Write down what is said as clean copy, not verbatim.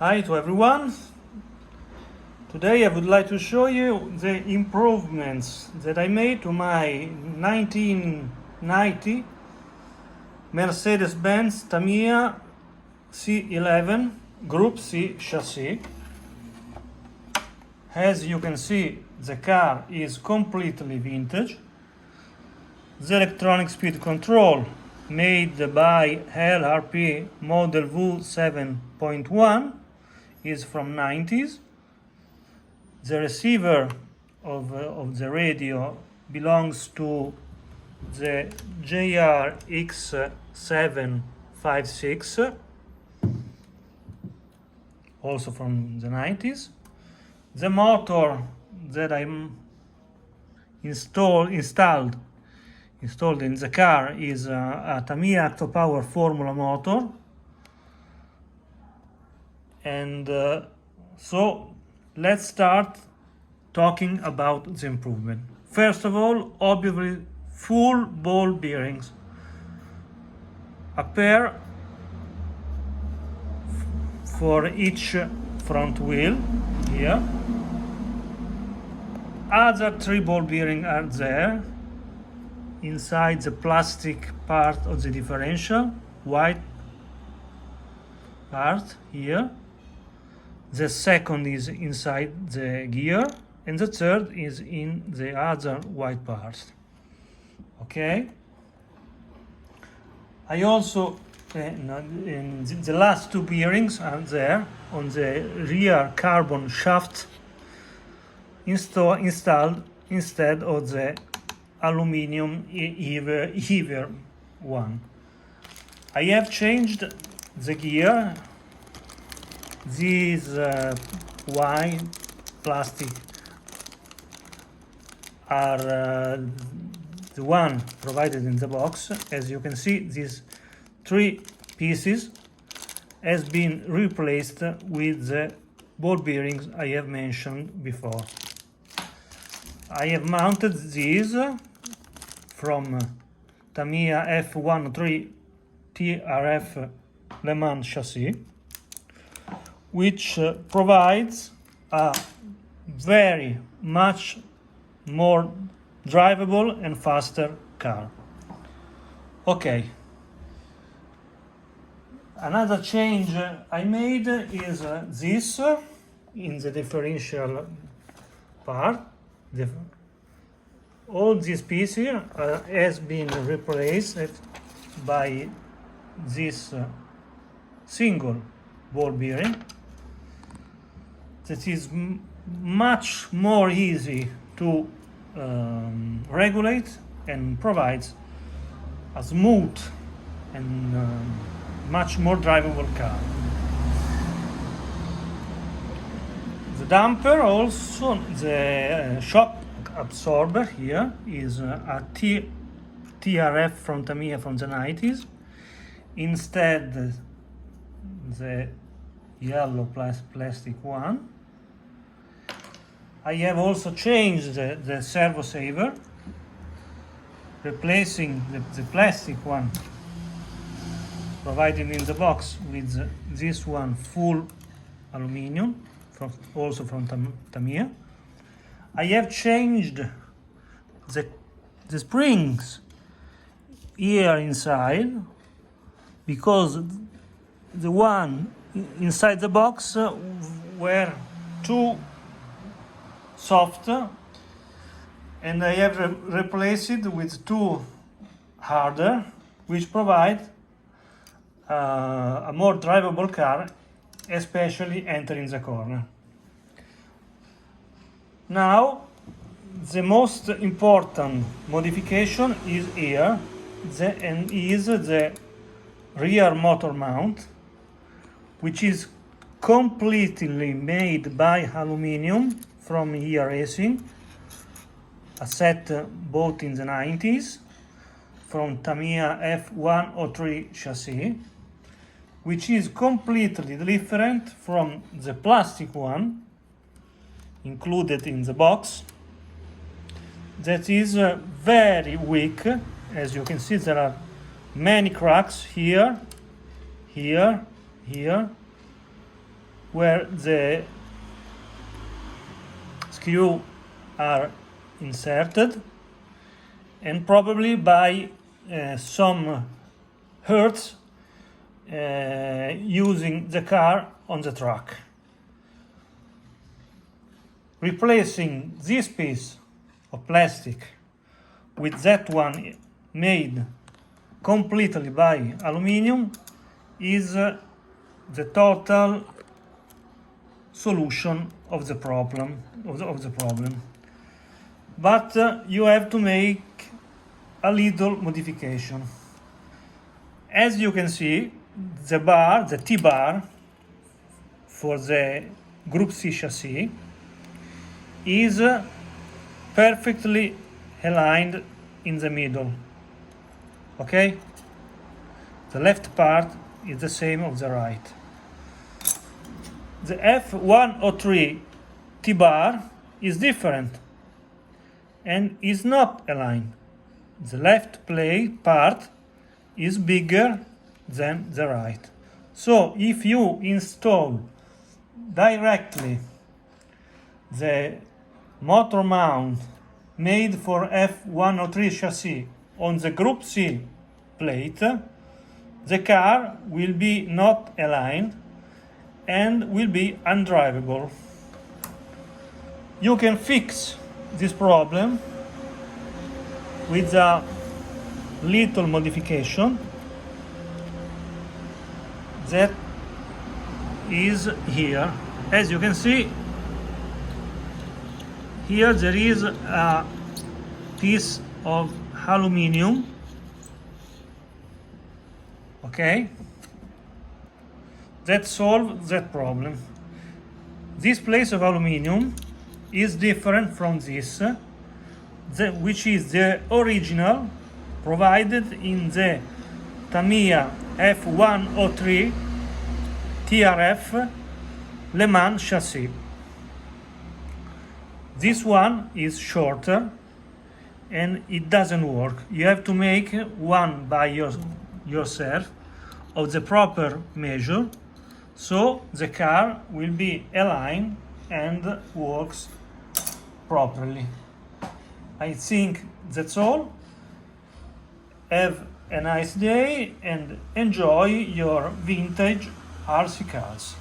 Hi to everyone. Today I would like to show you the improvements that I made to my 1990 Mercedes-Benz Tamiya C11 Group C chassis. As you can see, the car is completely vintage. The electronic speed control made by LRP model V7.1 is from 90s. The receiver of the radio belongs to the JRX756, also from the 90s. The motor that I installed in the car is a Tamiya Power Formula motor, and so let's start talking about the improvement. First of all, obviously, full ball bearings, a pair for each front wheel here. Other 3 ball bearings are there inside the plastic part of the differential, white part here. The second is inside the gear, and the third is in the other white part. Okay. I also in the last 2 bearings are there on the rear carbon shaft installed instead of the aluminum heavier one. I have changed the gear. These white plastic are the one provided in the box. As you can see, these 3 pieces has been replaced with the ball bearings I have mentioned before. I have mounted these from Tamiya F103 TRF Le Mans chassis, which provides a very much more drivable and faster car. Okay. Another change I made is this in the differential part. All this piece here has been replaced by this single ball bearing that is much more easy to regulate and provides a smooth and much more drivable car. The damper, also the shock absorber here, is a TRF from Tamiya from the 90s. Instead, the yellow plastic one. I have also changed the servo saver, replacing the plastic one provided in the box with this one full aluminum, also from Tamiya. I have changed the springs here inside because the one inside the box were too soft, and I have replaced it with 2 harder, which provide a more drivable car, especially entering the corner. Now, the most important modification is here, the rear motor mount, which is completely made by aluminum from here racing, a set bought in the 90s from Tamiya F103 chassis, which is completely different from the plastic one included in the box, that is very weak. As you can see, there are many cracks here, where the screw are inserted, and probably by some hurts using the car on the track. Replacing this piece of plastic with that one made completely by aluminium is the total solution of the problem. But you have to make a little modification. As you can see, the T-bar for the Group C chassis is perfectly aligned in the middle. Okay? The left part is the same of the right. The F103 T-bar is different and is not aligned. The left part is bigger than the right. So if you install directly the motor mount made for F103 chassis on the Group C plate, the car will be not aligned and will be undrivable. You can fix this problem with a little modification that is here. As you can see, here there is a piece of aluminium, okay, that solves that problem. This piece of aluminium is different from this, which is the original provided in the Tamiya F103 TRF Le Mans chassis. This one is shorter and it doesn't work. You have to make one by yourself of the proper measure, so the car will be aligned and works properly. I think that's all. Have a nice day and enjoy your vintage RC cars.